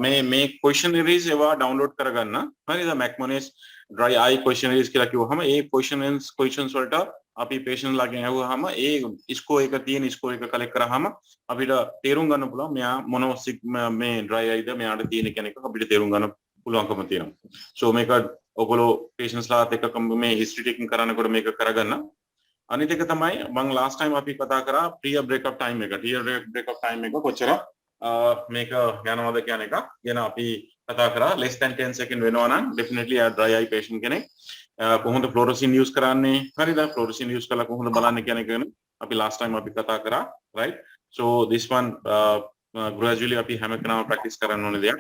මේ questionnaires ඒවා download කරගන්න. හරිද? McMonnies dry eye questionnaires කියලා කිව්වහම ඒ questions වලට අපි patient ලාගෙන් අහුවාම ඒ score එක තියෙන score එක collect කරාම අපිට තේරුම් ගන්න පුළුවන් මෙයා මොන මේ dry eye ද මෙයාට තියෙන කියන එක අපිට තේරුම් ගන්න පුළුවන්කම තියෙනවා. So මේක ඔයගොල්ලෝ patients ලාත් එක්ක මේ history taking කරනකොට මේක කරගන්න. අනිත් එක තමයි මම last time අපි කතා කරා prior breakup time එක. prior breakup time එක කොච්චර මේක යනවාද කියන එක ගැන අපි කතා කරා. less than 10 second වෙනවා නම් definitely a dry eye patient කෙනෙක් කොහොමද fluorescein use කරන්නේ හරිද fluorescein use කරලා කොහොමද බලන්නේ කියන එක ගැන අපි last time අපි කතා කරා right. So this one gradually අපි හැම කෙනාම practice කරන්න ඕනේ දෙයක්.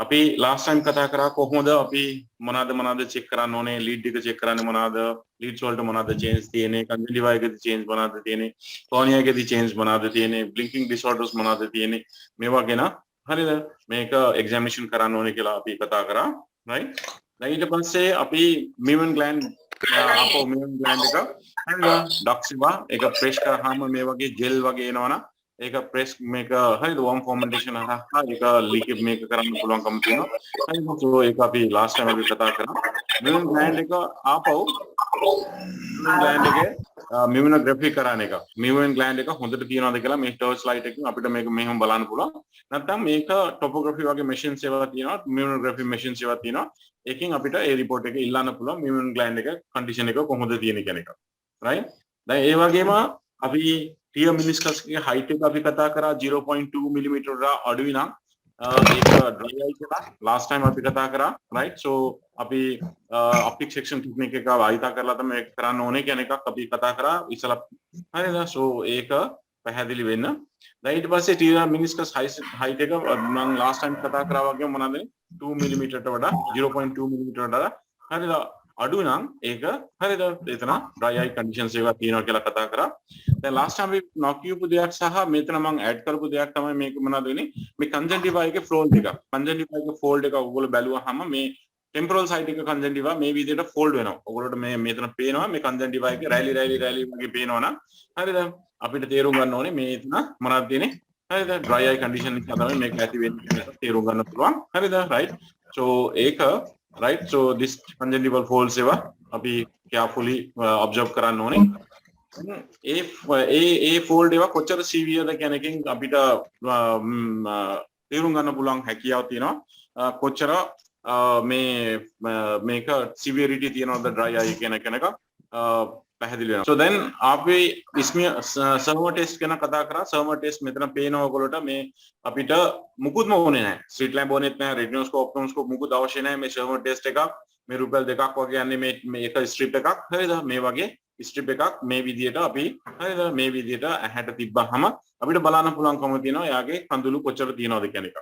අපි last time කතා කරා කොහොමද අපි මොනවාද check කරන්න ඕනේ lead එක check කරන්නේ මොනවාද leads වලට මොනවාද change තියෙන්නේ conjunctiva එකේදී change මොනවාද තියෙන්නේ cornea එකේදී change මොනවාද තියෙන්නේ blinking disorders මොනවාද තියෙන්නේ මේවා ගැන හරිද මේක examination කරන්න ඕනේ කියලා අපි කතා කරා right. දැන් ඊට පස්සේ අපි Meiban gland අපෝ Meiban gland එක හරිද ductiva එක press කරාම මේ වගේ gel වගේ එනවනම් ඒක press මේක හරිද worm fermentation හරහා ඒක leak මේක කරන්න පුළුවන්කම තියෙනවා. හරිද? So ඒක අපි last time අපි කතා කරා. Meiban gland එක ආපහු Meiban gland එකේ meibinography කරන එක. Meiban gland එක හොඳට තියනවාද කියලා මේ torch light එකකින් අපිට මේක මෙහෙම බලන්න පුළුවන්. නැත්නම් මේක topography වගේ machines ඒවා තියෙනවා. meibinography machines ඒවා තියෙනවා. ඒකෙන් අපිට ඒ report එක ඉල්ලන්න පුළුවන් Meiban gland එක condition එක කොහොමද තියෙන්නේ කියන එක. right? දැන් ඒ වගේම අපි ටියර් මිනිස්කස් ගේ height එක අපි කතා කරා 0.2 mm අඩුයි නම් ඒක dry eye එක last time අපි කතා කරා right. So අපි optic section technique එක ආයිතා කරලා තමයි කරන්න ඕනේ කියන එකක් අපි කතා කරා ඉතලා හරිද. So ඒක පැහැදිලි වෙන්න. දැන් ඊට පස්සේ ටියර් මිනිස්කස් height එක මම last time කතා කරා වගේ මොනවාද 2 mm ට වඩා 0.2 mm වඩා හරිද අඩු නම් ඒක හරිද එතන dry eye conditions ඒවා තියෙනවා කියලා කතා කරා. දැන් last time අපි knock කියපු දෙයක් සහ මෙතන මම add කරපු දෙයක් තමයි මේක මොනවද වෙන්නේ මේ conjunctiva එකේ fold එක. conjunctiva එකේ fold එක ඔයගොල්ලෝ බැලුවාම මේ temporal side එක conjunctiva මේ විදිහට fold වෙනවා. ඔයගොල්ලෝට මේ මෙතන පේනවා මේ conjunctiva එකේ rally වගේ පේනවා නම් හරිද අපිට තේරුම් ගන්න ඕනේ මේ එතන මොනවද තියෙන්නේ හරිද dry eye condition එක තමයි මේක ඇති වෙන්නේ කියලා තේරුම් ගන්න පුළුවන් හරිද right. So ඒක right. So this conjunctival folds ඒවා අපි carefully observe කරන්න ඕනේ. ඒ fold ඒවා කොච්චර severe ද කියන එකෙන් අපිට තේරුම් ගන්න පුළුවන් හැකියාව තියෙනවා කොච්චර මේක severity තියෙනවද dry eye කියන එක පැහැදිලි වෙනවා. So then අපි සර්මර් ටෙස්ට් ගැන කතා කරා. සර්මර් ටෙස්ට් මෙතන පේනවා ඔයගොල්ලෝට මේ අපිට මුකුත්ම ඕනේ නැහැ. ස්ට්‍රීට් ලැම්ප් ඕනෙත් නැහැ. රෙටිනෝස්කෝප් ඔප්ටෝස්කෝප් මුකුත් අවශ්‍ය නැහැ. මේ සර්මර් ටෙස්ට් එකක් මේ රුපියල් 2ක් වගේ යන්නේ මේ එක ස්ට්‍රිප් එකක් හරිද මේ වගේ ස්ට්‍රිප් එකක් මේ විදියට අපි හරිද මේ විදියට ඇහැට තිබ්බහම අපිට බලන්න පුළුවන්කම තියෙනවා එයාගේ කඳුළු කොච්චර තියෙනවද කියන එක.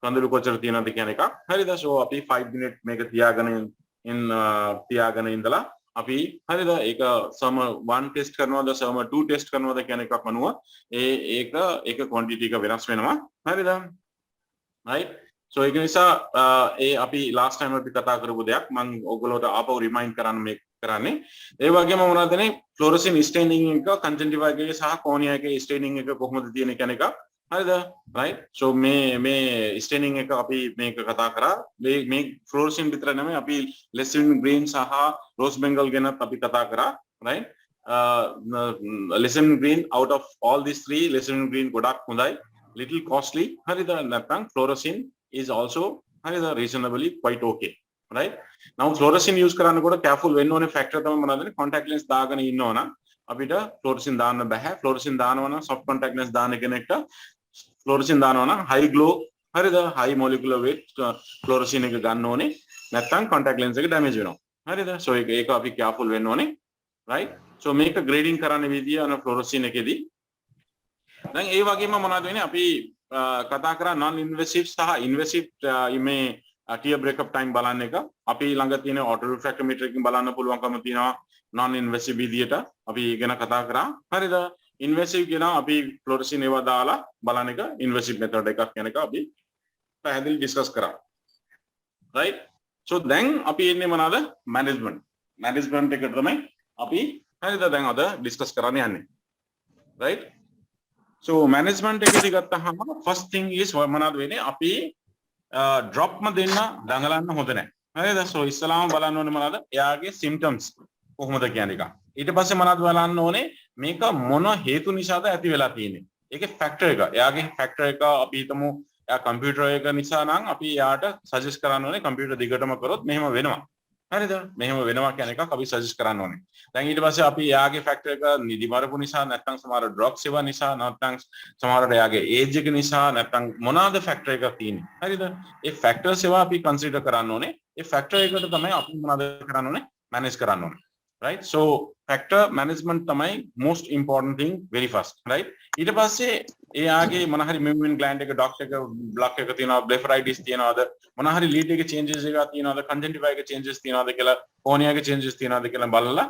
කඳුළු කොච්චර තියෙනවද කියන එක හරිද. So අපි 5 minute මේක තියාගෙන ඉඳලා අපි හරිද ඒක සර්මර් 1 ටෙස්ට් කරනවද සර්මර් 2 ටෙස්ට් කරනවද කියන එකක් අනුව ඒක quantity එක වෙනස් වෙනවා හරිද right. So ඒක නිසා ඒ අපි last time අපි කතා කරපු දෙයක් මම ඔයගොල්ලෝට ආපහු remind කරන්න මේ කරන්නේ. ඒ වගේම මොනවද නේ fluorescein staining එක conjunctiva එකේ සහ cornea එකේ staining එක කොහොමද තියෙන කියන එක හරිද right. So මේ staining එක අපි මේක කතා කරා. මේ fluorescein විතර නෙමෙයි අපි lecithin green සහ rose bengal ගැන අපි කතා කරා right. lecithin green out of all these three lecithin green ගොඩක් හොඳයි little costly හරිද නැත්නම් fluorescein is also හරිද reasonably quite okay right. Now fluorescein use කරනකොට careful වෙන්න ඕනේ factor තමයි මොනවද නේ contact lens දාගෙන ඉන්නවනම් අපිට fluorescein දාන්න බෑ. fluorescein දානවා නම් soft contact lens දාන කෙනෙක්ට fluorescein දානවා නම් high glow හරිද high molecular weight fluorescein එක ගන්න ඕනේ නැත්නම් contact lens එක damage වෙනවා හරිද. So ඒක අපි careful වෙන්න ඕනේ right. So මේක grading කරන්න විදිය අන fluorescein එකේදී දැන් ඒ වගේම මොනවද වෙන්නේ අපි කතා කරා non invasive සහ invasive මේ tear breakup time බලන්න එක අපි ළඟ තියෙන auto refractometer එකකින් බලන්න පුළුවන්කම තියෙනවා non invasive විදියට අපි ගැන කතා කරා හරිද. invasive කියන අපි fluorescein ඒවා දාලා බලන එක invasive method එකක් කියන එක අපි පැහැදිලි discuss කරා right. So දැන් අපි ඉන්නේ මොනවාද management එකට තමයි අපි හරිද දැන් අද discuss කරන්න යන්නේ right. So management එකේදී ගත්තාම first thing is මොනවද වෙන්නේ අපි ड्रॉप में देना දඟලන්න හොඳ නැහැ. හරිද? සෝ ඉස්සලාම බලන්න ඕනේ මොනවද? එයාගේ symptoms කොහොමද කියන එක. ඊට පස්සේ මොනවද බලන්න ඕනේ? මේක මොන හේතු නිසාද ඇති වෙලා තියෙන්නේ. ඒකේ ෆැක්ටර් එක. එයාගේ ෆැක්ටර් එක අපි හිතමු එයා කම්පියුටර් එක නිසා නම් අපි එයාට සජෙස්ට් කරන්න ඕනේ කම්පියුටර් දිගටම කරොත් මෙහෙම වෙනවා. හරිද? මෙහෙම වෙනවා කියන එක අපි සජෙස්ට් කරන්න ඕනේ. දැන් ඊට පස්සේ අපි එයාගේ ෆැක්ටර් එක නිදි මරපු නිසා නැත්නම් සමහර ඩ්‍රග්ස් ඒවා නිසා නැත්නම් සමහරට එයාගේ ඒජ් එක නිසා නැත්නම් මොනවාද ෆැක්ටර් එකක් තියෙන්නේ. හරිද? ඒ ෆැක්ටර්ස් ඒවා අපි කන්සිඩර් කරන්න ඕනේ. ඒ ෆැක්ටර් එකට තමයි අපි මොනවද කරන්න ඕනේ? මැනේජ් කරන්න ඕනේ. right? So factor management තමයි most important thing very first, right? ඊට පස්සේ එයාගේ මොන හරි මෙම්බ්‍රේන් ග්ලෑන්ඩ් එක ඩොක්ටර් එක බ්ලොක් එක තියෙනවා, බ්ලෙෆරයිටිස් තියෙනවද, මොන හරි ලීඩ් එකේ චේන්ජස් එකක් තියෙනවද, කන්ජන්ක්ටිවා එකේ චේන්ජස් තියෙනවද කියලා, කෝනියා එකේ චේන්ජස් තියෙනවද කියලා බලලා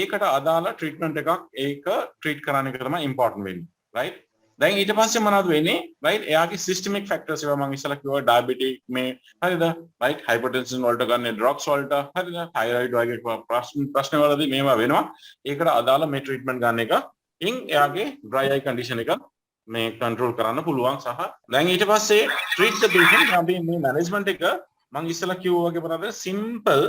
ඒකට අදාළ ට්‍රීට්මන්ට් එකක් ඒක ට්‍රීට් කරන්න එක තමයි ඉම්පෝටන්ට් වෙන්නේ, right? දැන් ඊට පස්සේ මොනවද වෙන්නේ, right? එයාගේ සිස්ටමික් ෆැක්ටර්ස් ඒවා මම ඉස්සලා කිව්වා ඩයබටික් මේ හරිද, right? හයිපර්ටෙන්ෂන් වලට ගන්න ඩ්‍රග්ස් වලට හරිද, තයිරොයිඩ් වගේ ප්‍රශ්න වලදී මේවා වෙනවා. ඒකට අදාළ මේ ට්‍රීට්මන්ට් ගන්න එක ඉන් එයාගේ ඩ්‍රයි අයි කන්ඩිෂන් එක මේ කන්ට්‍රෝල් කරන්න පුළුවන්. සහ දැන් ඊට පස්සේ ට්‍රීට් ද පේෂන්ට් අපි මේ මැනේජ්මන්ට් එක මම ඉස්සලා කිව්වා වගේ බලන්න සිම්පල්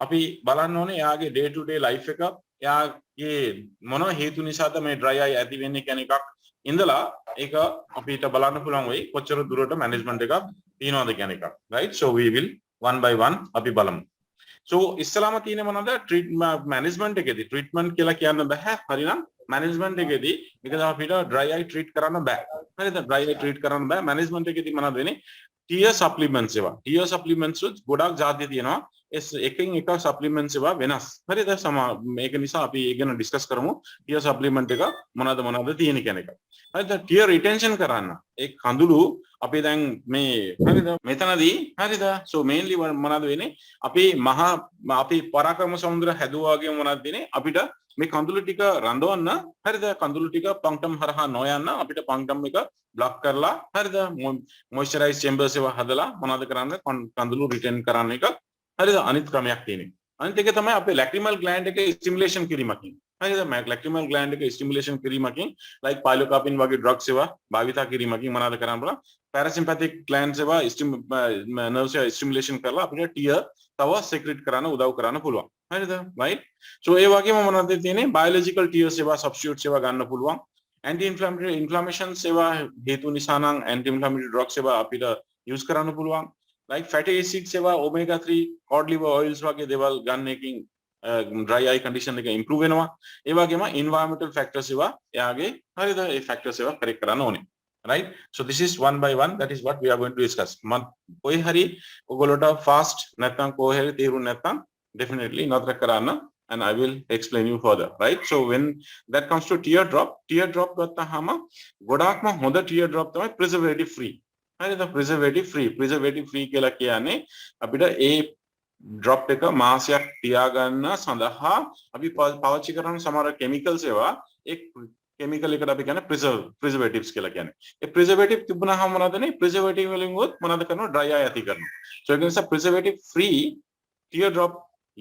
අපි බලන්න ඕනේ එයාගේ ඩේ ටු ඩේ ලයිෆ් එක එයාගේ මොන හේතු නිසාද මේ ඩ්‍රයි අයි ඇති වෙන්නේ කියන එකක් ඉඳලා ඒක අපිට බලන්න පුළුවන් වෙයි කොච්චර දුරට මැනේජ්මන්ට් එකක් තියනවද කියන එක. right? So we will one by one අපි බලමු. so ඉස්සලාම තියෙන මොනවද මැනේජ්මන්ට් එකේදී ට්‍රීට්මන්ට් කියලා කියන්න බෑ. හරිනම් මැනේජ්මන්ට් එකේදී මේක තමයි අපිට ඩ්‍රයි අයි ට්‍රීට් කරන්න බෑ. හරිද? ඩ්‍රයි අයි ට්‍රීට් කරන්න බෑ. මැනේජ්මන්ට් එකේදී මොනවද වෙන්නේ? ටියර් සප්ලිමන්ට්ස් ඒවා. ටියර් සප්ලිමන්ට්ස් ගොඩක් જાති තියෙනවා. එකකින් එක සප්ලිමන්ට්ස් ඒවා වෙනස්. හරිද? මේක නිසා අපි ඒක ගැන ඩිස්කස් කරමු. ටියර් සප්ලිමන්ට් එක මොනවද තියෙන කියන එක. හරිද? ටියර් රිටෙන්ෂන් කරන්න ඒ කඳුළු අපි දැන් මේ හරිද මෙතනදී හරිද? so mainly මොනවද වෙන්නේ? අපි පරාක්‍රම සමුද්‍ර හැදුවා වගේ මොනවද වෙන්නේ? අපිට මේ කඳුළු ටික රඳවන්න හරිද? කඳුළු ටික පංක්ටම් හරහා නොයන්න අපිට පංක්ටම් එක બ્લોක් කරලා හරිද? මොයිස්චරයිස් චෙම්බර්ස් ඒවා හදලා මොනවද කරන්නේ? කඳුළු රිටෙන් කරන්න එක හරිද? අනිත් ක්‍රමයක් තියෙනවා. අනිත් එක තමයි අපේ ලැක්‍රිමල් ග්ලෑන්ඩ් එකේ ස්ටිමුලේෂන් කිරීමකින්. හරිද? ලැක්‍රිමල් ග්ලෑන්ඩ් එකේ ස්ටිමුලේෂන් කිරීමකින් like pilocarpine වගේ ඩ්‍රග්ස් ඒවා භාවිතා කිරීමකින් මොනවද කරන්න බලන්න. පැරසිම්පැතික් ග්ලෑන්ඩ්ස් ඒවා නර්ව්ස් ඒවා ස්ටිමුලේෂන් කරලා අපිට ටියර් තව සික්‍රීට් කරන්න උදව් කරන්න පුළුවන්. හරිද? right? so ඒ වගේම මොනවද තියෙන්නේ? බයොලොජිකල් ටියර්ස් ඒවා සබ්ස්ටිටියුට්ස් ඒවා ගන්න පුළුවන්. ඇන්ටි ඉන්ෆ්ලැමේටරි ඉන්ෆ්ලැමේෂන්ස් ඒවා හේතු නිසා නම් ඇන්ටි ඉන්ෆ්ලැමේටරි ඩ්‍රග්ස් ඒවා අපිට යූස් කරන්න පුළුවන්. like fatty acids ඒවා omega 3 cod liver oils වගේ දේවල් ගන්න එකකින් dry eye condition එක improve වෙනවා. ඒ වගේම environmental factors ඒවා එයාගේ හරිද? ඒ factors ඒවා correct කරන්න ඕනේ. right? so this is one by one, that is what we are going to discuss. කොයි හරි ඔයගොල්ලෝට fast නැත්නම් කොහේ හරි තේරුම් නැත්නම් definitely නතර කරන්න and I will explain you further. right? so when that comes to teardrop ගත්තාම ගොඩාක්ම හොඳ teardrop තමයි preservative free. හරිද? preservative free කියලා කියන්නේ අපිට ඒ drop එක මාසයක් තියාගන්න සඳහා අපි පාවිච්චි කරන සමහර chemicals ඒවා ඒ chemical එකට අපි කියන්නේ preservatives කියලා කියන්නේ. ඒ preservative තිබුණාම මොනවදනේ? preservative වලින් උත් මොනවද කරනවා? dry eye ඇති කරනවා. so ඒ නිසා preservative free teardrop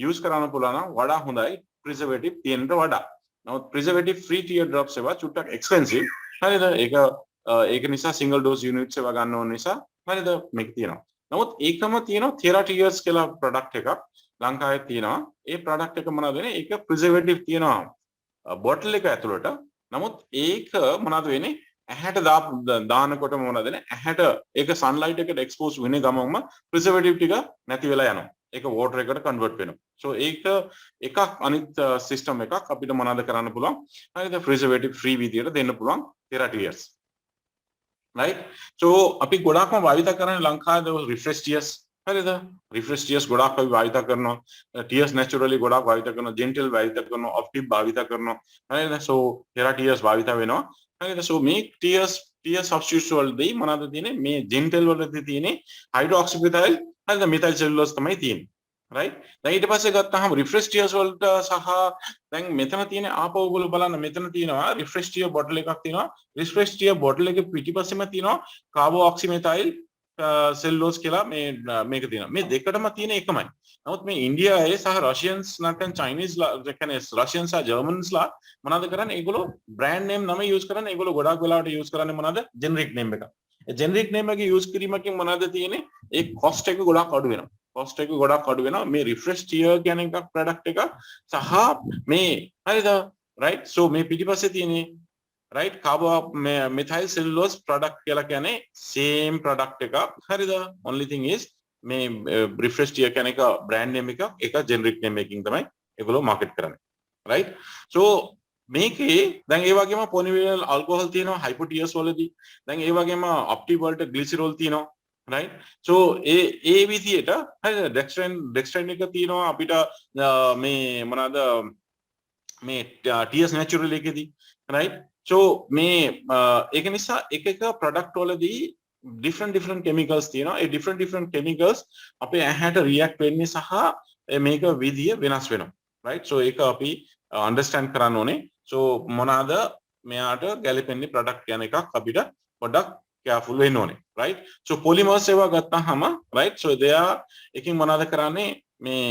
use කරන්න පුළුවන් නම් වඩා හොඳයි preservative තියෙනට වඩා. නමුත් preservative free teardrops ඒවා චුට්ටක් expensive. හරිද? ඒක නිසා single dose units ඒවා ගන්න ඕන නිසා හරිද? මේක තියෙනවා. නමුත් ඒකම තියෙනවා Theratears කියලා product එකක් ලංකාවේ තියෙනවා. ඒ product එක මොනවද වෙන්නේ? ඒක preservative තියෙනවා bottle එක ඇතුළට. නමුත් ඒක මොනවද වෙන්නේ? ඇහැට දානකොට මොනවද වෙන්නේ? ඇහැට ඒක sunlight එකට expose වෙන ගමන්ම preservative ටික නැති වෙලා යනවා. ඒක water එකට convert වෙනවා. so ඒක එකක් අනිත් system එකක් අපිට මොනවද කරන්න පුළුවන්? හරිද? preservative free විදියට දෙන්න පුළුවන් Theratears. right? so අපි ගොඩාක්ම භාවිත කරන්නේ ලංකාවේ refresh tears. හරිද? refresh tears ගොඩාක් අපි භාවිත කරනවා. tears naturally ගොඩාක් භාවිත කරනවා. gentle භාවිත කරනවා. optip භාවිත කරනවා. හරිද? so Theratears භාවිත වෙනවා. හරිද? so මේ tear substitutes වලදී මොනවද තියෙන්නේ? මේ gentle වලදී තියෙන්නේ hydroxymethyl හරිද? methyl cellulose තමයි තියෙන්නේ. right? දැන් ඊට පස්සේ ගත්තාම refresh tears වලට සහ දැන් මෙතන තියෙන ආපහු ඔයගොල්ලෝ බලන්න මෙතන තියෙනවා refresh tear bottle එකක් තියෙනවා. refresh tear bottle එකේ පිටිපස්සෙම තියෙනවා carboxymethyl cellulose කියලා මේක තියෙනවා. මේ දෙකටම තියෙන එකමයි. නමුත් මේ ඉන්දියාවේ සහ රෂියන්ස් නැත්නම් චයිනීස් කියන්නේ රෂියන්ස් සහ ජර්මන්ස්ලා මොනවද කරන්නේ? ඒගොල්ලෝ brand name නම use කරන්නේ. ඒගොල්ලෝ ගොඩාක් වෙලාවට use කරන්නේ මොනවද? generic name එක. ජෙනරික් නේම් එක යූස් කිරීමකින් මොනවද තියෙන්නේ? ඒ cost එක ගොඩක් අඩු වෙනවා. cost එක ගොඩක් අඩු වෙනවා මේ refresh tier කියන එක product එක සහ මේ හරිද right so මේ පිටිපස්සේ තියෙන්නේ right carbo methyl cellulose product කියලා කියන්නේ same product එකක් හරිද only thing is මේ refresh tier කියන එක brand name එක generic name එකකින් තමයි ඒගොල්ලෝ market කරන්නේ right so මේකේ දැන් ඒ වගේම polyvinyl alcohol තියෙනවා hypotears වලදී දැන් ඒ වගේම opti වලට glycerol තියෙනවා right so ඒ විදියට හරිද dextran එක තියෙනවා අපිට මේ මොනවාද මේ TS natural එකේදී right so මේ ඒක නිසා එක product වලදී different chemicals තියෙනවා ඒ different chemicals අපේ ඇහැට react වෙන්නේ සහ මේක විදිය වෙනස් වෙනවා right so ඒක අපි understand කරන්න ඕනේ so මොනවාද මෙයාට ගැලපෙන්නේ product කියන එකක් අපිට පොඩ්ඩක් careful වෙන්න ඕනේ right so polymers ඒවා ගත්තාම right so they are එකකින් මොනවාද කරන්නේ මේ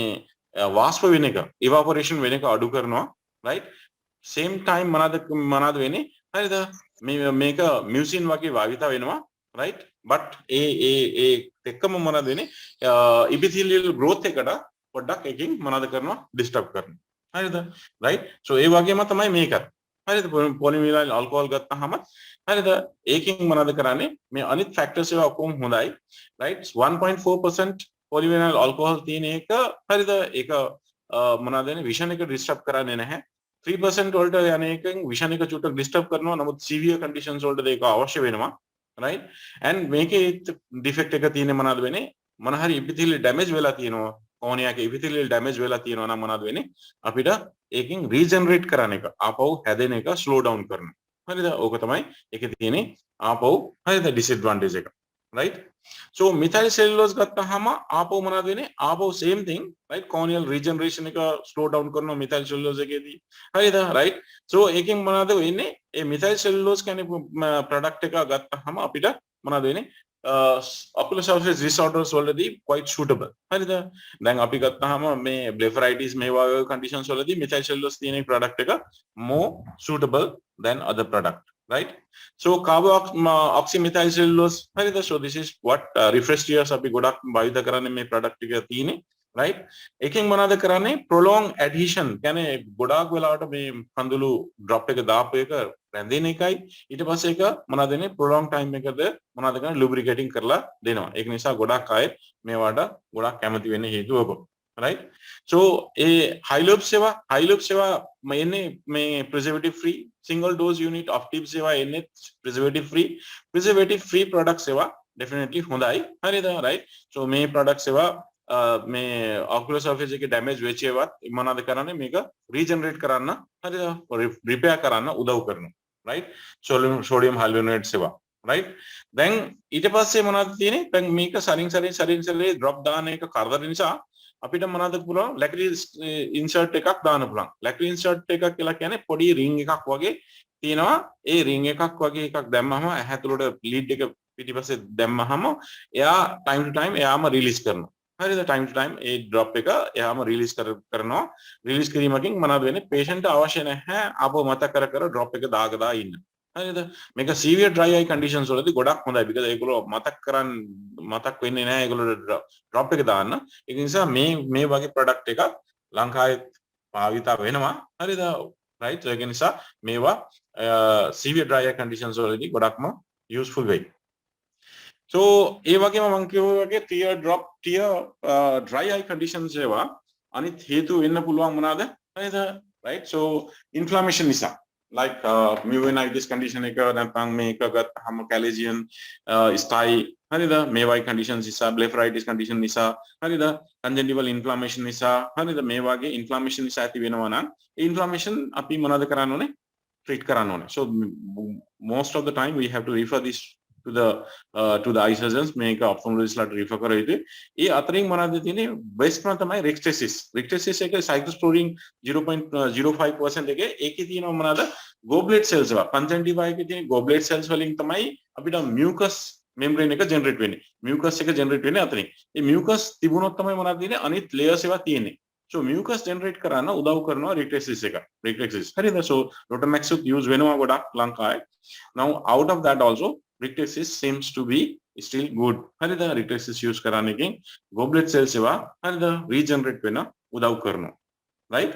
වාෂ්ප වෙන එක evaporation වෙන එක අඩු කරනවා right same time මොනවාද වෙන්නේ හරිද මේක mucin වගේ භාවිත වෙනවා right but ඒ එක්කම මොනවාද වෙන්නේ epithelial growth එකට පොඩ්ඩක් එකකින් මොනවාද කරනවා disturb කරනවා හරිද right so ඒ වගේම තමයි මේකත් හරිද polyvinyl alcohol ගත්තාම හරිද ඒකෙන් මොනවාද කරන්නේ මේ අනිත් factors ඒවා ඔක්කොම හොඳයි right 1.4% polyvinyl alcohol තියෙන එක හරිද ඒක මොනවාද වෙන්නේ vision එක disturb කරන්නේ නැහැ 3% වලට යන එකෙන් vision එක චුට්ටක් disturb කරනවා නමුත් severe conditions වලට ඒක අවශ්‍ය වෙනවා right and මේකේ defect එක තියෙන්නේ මොනවාද වෙන්නේ මොන හරි epithelial damage වෙලා තියෙනවා cornea එක epithelial damage වෙලා තියෙනවා නම් මොනවාද වෙන්නේ අපිට ඒකෙන් regenerate කරන එක ආපහු හැදෙන එක slow down කරනවා හරිද ඕක තමයි ඒකේ තියෙන්නේ ආපහු හරිද disadvantage එක right so methyl cellulose ගත්තාම ආපහු මොනවාද වෙන්නේ ආපහු same thing right corneal regeneration එක slow down කරනවා methyl cellulose එකේදී හරිද right so ඒකෙන් මොනවාද වෙන්නේ ඒ methyl cellulose කියන්නේ product එක ගත්තාම අපිට මොනවාද වෙන්නේ ocular surface disorders වලදී quite suitable හරිද දැන් අපි ගත්තාම මේ blepharitis මේ වගේ conditions වලදී methyl cellulose තියෙන product එක more suitable than other product right so carboxymethyl cellulose හරිද so this is what refresh tiers අපි ගොඩක් භාවිත කරන්නේ මේ product එක තියෙන්නේ right එකෙන් මොනවාද කරන්නේ prolong adhesion කියන්නේ ගොඩාක් වෙලාවට මේ කඳුළු drop එක දාපු එක රැඳෙන එකයි ඊට පස්සේ ඒක මොනවාද වෙන්නේ prolong time එකද මොනවාද කරන්නේ lubricating කරලා දෙනවා ඒක නිසා ගොඩක් අය මේවට ගොඩක් කැමති වෙන්නේ හේතුව ඔබ right so ඒ high loop සේවා එන්නේ මේ preservative free single dose unit of tip සේවා එන්නේ preservative free product සේවා definitely හොඳයි හරිද right so මේ product සේවා මේ ocular surface එකේ damage වෙච්ච ඒවත් මොනවාද කරන්නේ මේක regenerate කරන්න හරිද repair කරන්න උදව් කරනවා right sodium hyaluronate සේවා right දැන් ඊට පස්සේ මොනවද තියෙන්නේ දැන් මේක සරින් drop දාන එක කරදර නිසා අපිට මොනවද පුළුවන් lacrimal insert එකක් දාන්න පුළුවන් lacrimal insert එකක් කියලා කියන්නේ පොඩි ring එකක් වගේ තියෙනවා ඒ ring එකක් වගේ එකක් දැම්මම ඇහැ තුළට lead එක පිටිපස්සේ දැම්මම එයා time to time එයාම release කරනවා හරිද time to time A drop එක එයාම release කරනවා release කිරීමකින් මොනවද වෙන්නේ patient අවශ්‍ය නැහැ ආපහු මතක කර drop එක දාගදා ඉන්න හරිද මේක severe dry eye conditions වලදී ගොඩක් හොඳයි because ඒගොල්ලෝ මතක් වෙන්නේ නැහැ ඒගොල්ලෝ drop එක දාන්න ඒ නිසා මේ වගේ product එකක් ලංකාවේ භාවිත වෙනවා හරිද right ඒක නිසා මේවා severe dry eye conditions වලදී ගොඩක්ම useful වෙයි so ඒ වගේම මම කියුවා වගේ tear dry eye conditions ඒවා අනිත් හේතු වෙන්න පුළුවන් මොනවාද නේද right so inflammation නිසා like muvinitis condition එක නැත්නම් මේක ගත්තාම Calagian style හරිද මේ වගේ conditions නිසා blepharitis condition නිසා හරිද conjunctival inflammation නිසා හරිද මේ වගේ inflammation නිසා ඇති වෙනවා නම් ඒ inflammation අපි මොනවද කරන්න ඕනේ treat කරන්න ඕනේ so most of the time we have to refer this to the eye surgeons මේක ophthalmologist ලාට refer කරලා ඉතින් ඒ අතරින් මොනවද තියෙන්නේ best one තමයි rictasis එක cyclosporine 0.05% එකේ ඒකේ තියෙනවා මොනවද goblet cells ඒවා conjunctiva එකේ තියෙන goblet cells වලින් තමයි අපිට mucus membrane එක generate වෙන්නේ mucus එක generate වෙන්නේ අතරින් ඒ mucus තිබුණොත් තමයි මොනවද තියෙන්නේ අනිත් layers ඒවා තියෙන්නේ so mucus generate කරන්න උදව් කරනවා rictasis හරිද so Rotamax use වෙනවා ගොඩක් ලංකාවේ now out of that also rictasis seems to be still good. හරිද? rictasis use කරන එකෙන් goblet cells ඒවා හරිද regenerate වෙන උදව් කරනවා. right?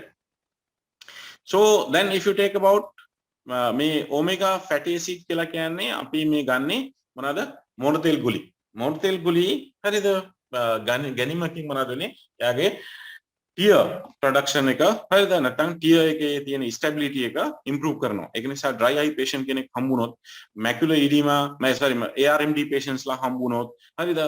So then if you take about මේ omega fatty acid කියලා කියන්නේ අපි මේ ගන්නේ මොනවාද? මොන තෙල් ගුලි. මොන තෙල් ගුලි හරිද? ගැනීමකින් මොනවද වෙන්නේ? එයාගේ ටියර් ප්‍රොඩක්ෂන් එක හරිද? නැත්නම් ටියර් එකේ තියෙන ස්ටැබිලිටි එක ඉම්ප්‍රූව් කරනවා. ඒක නිසා dry eye patient කෙනෙක් හම්බුනොත් macular edema ARMD patients ලා හම්බුනොත් හරිද?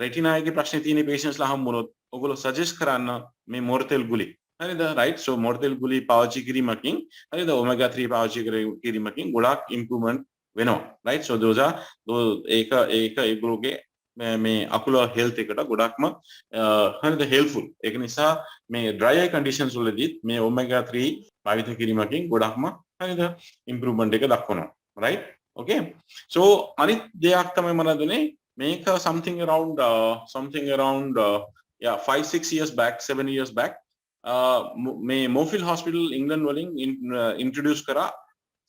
retina එකේ ප්‍රශ්න තියෙන patients ලා හම්බුනොත් ඔයගොල්ලෝ suggest කරන්න මේ මොර්තෙල් ගුලි. හරිද? right? so මොර්තෙල් ගුලි පාවිච්චි කිරීමකින් හරිද? omega 3 පාවිච්චි කිරීමකින් ගොඩාක් improvement වෙනවා. right? so those are ඒක ඒගොල්ලෝගේ මේ අකුල health එකට ගොඩක්ම හරිද helpful. ඒක නිසා මේ dry eye conditions වලදී මේ omega 3 භාවිත කිරීමකින් ගොඩක්ම හරිද improvement එක දක්වනවා. right? okay. so අනිත් දෙයක් තමයි මොනවදනේ මේක something around 5-6 years back 7 years back මේ Moorfield Hospital England වලින් introduce කරා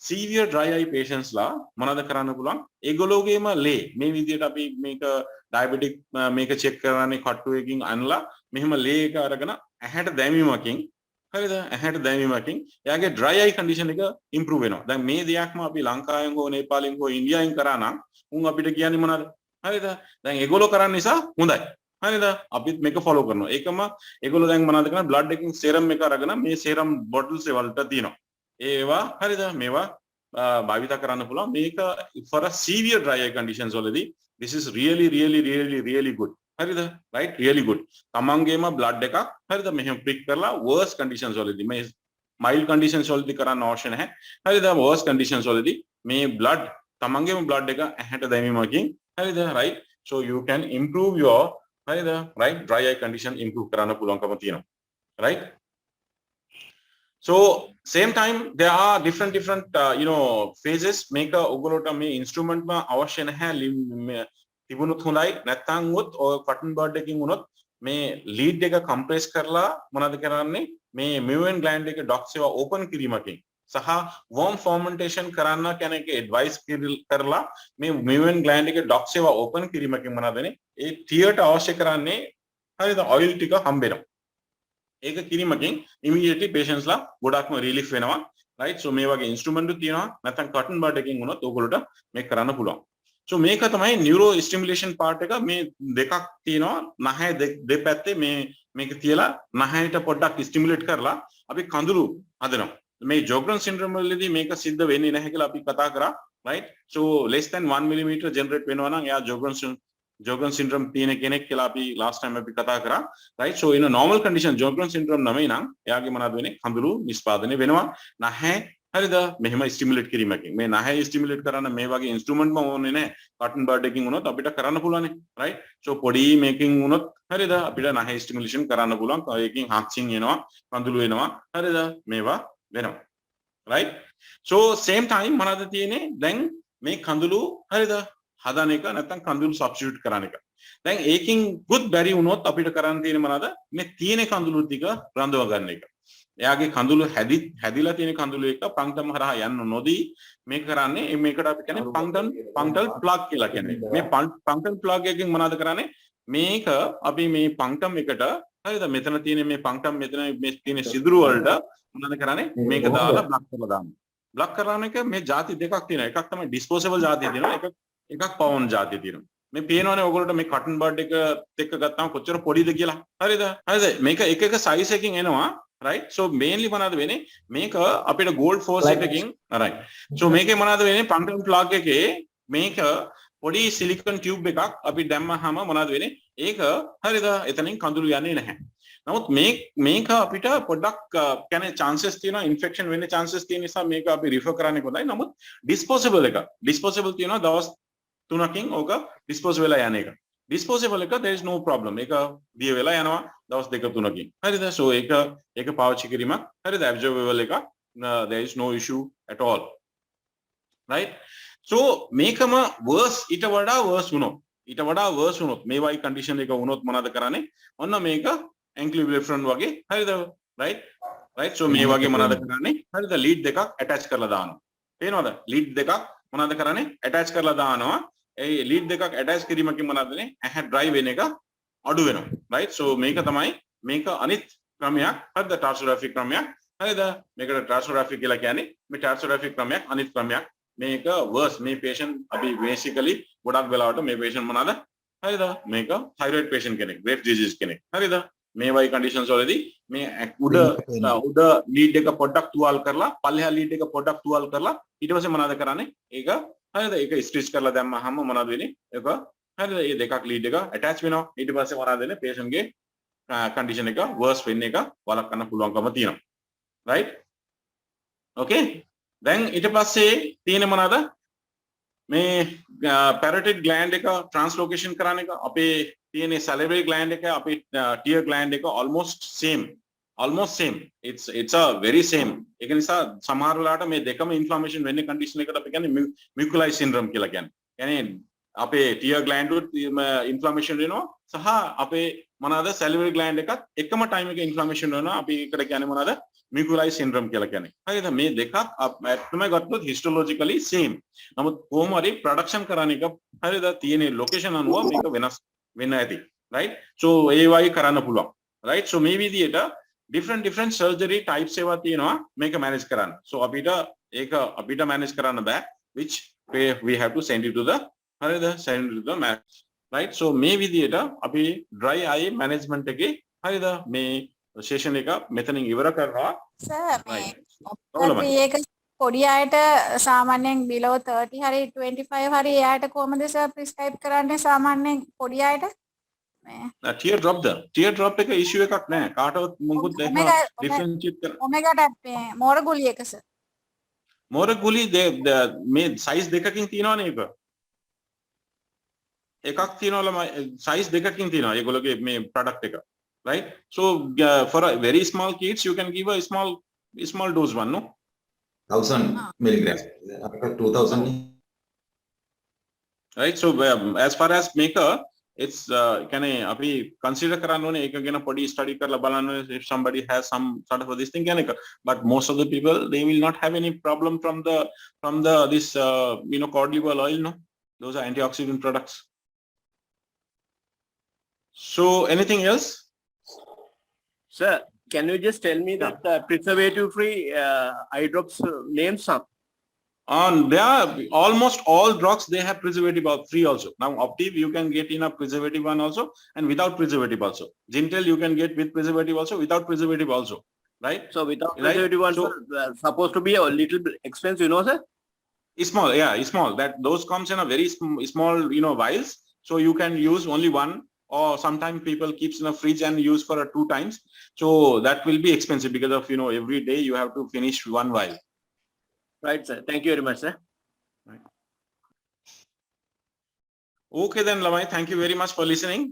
severe dry eye patients ලා මොනවද කරන්න පුළුවන් ඒගොල්ලෝගේම ලේ මේ විදිහට අපි මේක diabetic මේක check කරන්නේ කට්ටුවකින් අනලා මෙහෙම ලේ එක අරගෙන ඇහැට දැමීමකින් හරිද ඇහැට දැමීමකින් එයාගේ dry eye condition එක improve වෙනවා දැන් මේ දෙයක්ම අපි ලංකාවෙන් හෝ නේපාලෙන් හෝ ඉන්දියාවෙන් කරා නම් උන් අපිට කියන්නේ මොනවද හරිද දැන් ඒගොල්ලෝ කරන්නේ නිසා හොඳයි හරිද අපිත් මේක follow කරනවා ඒකම ඒගොල්ලෝ දැන් මොනවද කරන්නේ blood එකකින් serum එක අරගෙන මේ serum bottles වලට තියෙනවා ඒවා හරිද මේවා භාවිත කරන්න පුළුවන් මේක for a severe dry eye conditions වලදී this is really good හරිද right really good තමන්ගේම blood එකක් හරිද මෙහෙම prick කරලා worst conditions වලදී මේ mild conditions වලදී කරන්න අවශ්‍ය නැහැ හරිද worst conditions වලදී මේ blood තමන්ගේම blood එක ඇහැට දැමීමකින් හරිද right so you can improve your හරිද right dry eye condition improve කරන්න පුළුවන්කම තියෙනවා right. So same time there are different phases මේක ඔයගොල්ලෝට මේ ඉන්ස්ට්‍රුමන්ට් ම අවශ්‍ය නැහැ තිබුණොත් හොඳයි නැත්නම් උත් ඔය cotton bud එකකින් උනොත් මේ ලීඩ් එක කම්ප්‍රෙස් කරලා මොනවද කරන්නේ මේ muon gland එක ducts ඒවා ඕපන් කිරීමකින් සහ warm fermentation කරන්න කෙනෙක් ඇඩ්වයිස් කරලා මේ muon gland එක ducts ඒවා ඕපන් කිරීමකින් මොනවදනේ ඒ ටියර්ට අවශ්‍ය කරන්නේ හරිද ඔයිල් ටික හම්බෙනවා ඒක කිරීමකින් immediately patients ලා ගොඩක්ම රිලීෆ් වෙනවා right so මේ වගේ ඉන්ස්ට්‍රුමන්ට් තියෙනවා නැත්නම් cotton bud එකකින් වුණොත් ඕගොල්ලෝට මේක කරන්න පුළුවන් so මේක තමයි neuro stimulation part එක මේ දෙකක් තියෙනවා නහය දෙපැත්තේ මේක තියලා නහයට පොඩ්ඩක් stimulate කරලා අපි කඳුළු හදනවා මේ Sjogren syndrome වලදී මේක සිද්ධ වෙන්නේ නැහැ කියලා අපි කතා කරා right so less than 1 mm generate වෙනවා නම් එයා Sjogren syndrome තියෙන කෙනෙක් කියලා අපි last time අපි කතා කරා right so in a normal condition Sjogren syndrome නෙමෙයි නම් එයාගේ මොනවද වෙන්නේ කඳුළු නිෂ්පාදනය වෙනවා නැහැ හරිද මෙහෙම ස්ටිමුලේට් කිරීමකින් මේ නැහැ ස්ටිමුලේට් කරන්න මේ වගේ ඉන්ස්ට්‍රුමන්ට් ම ඕනේ නැහැ cotton bud එකකින් වුණොත් අපිට කරන්න පුළුවන් right so පොඩි මේකින් වුණොත් හරිද අපිට නැහැ ස්ටිමුලේෂන් කරන්න පුළුවන් ඒකෙන් හක්සින් එනවා කඳුළු එනවා හරිද මේවා වෙනවා right so same time මොනවද තියෙන්නේ දැන් මේ කඳුළු හරිද හදන එක නැත්නම් කඳුළු සබ්ස්ටිටියුට් කරන එක. දැන් ඒකින් good බැරි වුණොත් අපිට කරන්න තියෙන්නේ මොනවද? මේ තියෙන කඳුළු ටික රඳව ගන්න එක. එයාගේ කඳුළු හැදිලා තියෙන කඳුළු එක පංක්ටම් හරහා යන්න නොදී මේක කරන්නේ මේකට අපි කියන්නේ punctal plug කියලා කියන්නේ. මේ punctal plug එකකින් මොනවද කරන්නේ? මේක අපි මේ punctum එකට හරිද මෙතන තියෙන මේ punctum මෙතන මේ තියෙන සිදුරු වලට මොනවද කරන්නේ? මේක දාලා block කරලා දාන්න. block කරන එක මේ ಜಾති දෙකක් තියෙනවා. එකක් තමයි disposable ಜಾතිය තියෙනවා. එකක් පවුන් ಜಾතිය තියෙනවා. මේ පේනවනේ ඔයගොල්ලෝට මේ cotton bud එක එක්ක ගත්තාම කොච්චර පොඩිද කියලා. හරිද? මේක එක size එකකින් එනවා. right so mainly මොනවද වෙන්නේ? මේක අපිට gold faucet එකකින් right. so මේකේ මොනවද වෙන්නේ? punctum plug එකේ මේක පොඩි silicon tube එකක් අපි දැම්මහම මොනවද වෙන්නේ? ඒක හරිද? එතනින් කඳුළු යන්නේ නැහැ. නමුත් මේක අපිට පොඩ්ඩක් කියන්නේ chances තියෙනවා infection වෙන්න chances තියෙන නිසා මේක අපි refer කරන්නේ කොහොමද? නමුත් disposable තියෙනවා දවස් 3කින් ඕක dispose වෙලා යන එක. disposable එක there is no problem. ඒක දිය වෙලා යනවා දවස් 2-3කින්. හරිද? so ඒක පාවිච්චි කිරීමක් හරිද? absorbable එක there is no issue at all. right? so මේකම worse ඊට වඩා worse වුණොත් මේ වයි condition එක වුණොත් මොනවද කරන්නේ? ඔන්න මේක encliption වගේ හරිද? right so මේ වගේ මොනවද කරන්නේ? හරිද? lead දෙකක් attach කරලා දානවා. පේනවද? lead දෙකක් මොනවද කරන්නේ? attach කරලා දානවා. ඒ ලීඩ් දෙකක් ඇටච් කිරීමකින් මොනවද වෙන්නේ? ඇහැ ඩ්‍රයි වෙන එක අඩු වෙනවා. right? so මේක තමයි මේක අනිත් ක්‍රමයක්. හරිද? ටාර්සෝග්‍රැෆික් ක්‍රමයක්. හරිද? මේකට ටාර්සෝග්‍රැෆික් කියලා කියන්නේ මේ ටාර්සෝග්‍රැෆික් ක්‍රමයක් අනිත් ක්‍රමයක්. මේක worse මේ patient අපි basically ගොඩක් වෙලාවට මේ patient මොනවාද? හරිද? මේක thyroid patient කෙනෙක්, Graves' disease කෙනෙක්. හරිද? මේ වයි conditions වලදී මේ උඩ ලීඩ් එක පොඩ්ඩක් තුවාල කරලා පල්ලෙහා ලීඩ් එක පොඩ්ඩක් තුවාල කරලා ඊට පස්සේ මොනවද කරන්නේ? ඒක හරිද? ඒක ස්ටිච් කරලා දැම්මහම මොනවද වෙන්නේ? ඒක හරිද? මේ දෙකක් ලීඩ් එක ඇටච් වෙනවා. ඊට පස්සේ මොනවද වෙන්නේ? patient ගේ condition එක worse වෙන්න එක වළක්වන්න පුළුවන්කම තියෙනවා. right? okay? දැන් ඊට පස්සේ තියෙන මොනවද? මේ parotid gland එක translocation කරන එක අපේ තියෙන salivary gland එක අපේ tear gland එක almost same it's a very same ඒක නිසා සමහර වෙලාවට මේ දෙකම inflammation වෙන්නේ condition එකට අපි කියන්නේ muculi syndrome කියලා කියන්නේ. يعني අපේ tear gland උත් inflammation වෙනවා සහ අපේ මොනවාද salivary gland එකත් එකම time එකේ inflammation වෙනවා. අපි ඒකට කියන්නේ මොනවාද? muculi syndrome කියලා කියන්නේ. හරිද? මේ දෙකක් ඇත්තම ගත්තොත් histologically same. නමුත් කොහොම හරි production කරන එක හරිද? තියෙන location අනුව මේක වෙනස් වෙන්න ඇති. right? so ඒ වයි කරන්න පුළුවන්. right? so මේ විදිහට different surgery types ඒවා තියෙනවා මේක manage කරන්න. so අපිට manage කරන්න බෑ, which we have to send it to the හරිද? send it to the match. right? so මේ විදිහට අපි dry eye management එකේ හරිද? මේ session එක මෙතනින් ඉවර කරනවා. sir මේ ඒක පොඩි අයට සාමාන්‍යයෙන් below 30 හරි 25 හරි එයාට කොහමද sir prescribe කරන්නේ සාමාන්‍යයෙන් පොඩි අයට? tear drop එක issue එකක් නෑ. කාටවත් මොකුත් එහෙම differentiate කරන්න. omega tab මෝර ගුලි එක sir. මෝර ගුලි මේ size දෙකකින් තියෙනවනේ ඒක. එකක් තියෙනවා size දෙකකින් තියෙනවා ඒගොල්ලෝගේ මේ product එක. right? so for a very small kids you can give a small dose one, no? 1000 milligrams up to 2000. right? so as far as maker it's කියන්නේ අපි consider කරන්න ඕනේ ඒක ගැන පොඩි study කරලා බලන්න ඕනේ if somebody has some sort of this thing කියන එක. but most of the people they will not have any problem from the this cod liver oil, no? those are antioxidant products. so anything else? Sir, can you just tell me that preservative-free eye drops names up? There are almost all drugs they have preservative-free also. Now Optiv you can get in a preservative one also and without preservative also. Gintel you can get with preservative also, without preservative also. Right? So without preservative one, supposed to be a little bit expensive, you know, sir? Small, yeah, small. Those comes in a very small, vials. So you can use only one. Or sometimes people keeps in a fridge and use for 2 times. So that will be expensive because of every day you have to finish one vial. Right, sir. Thank you very much, sir. Right. Okay then, Lamai, thank you very much for listening.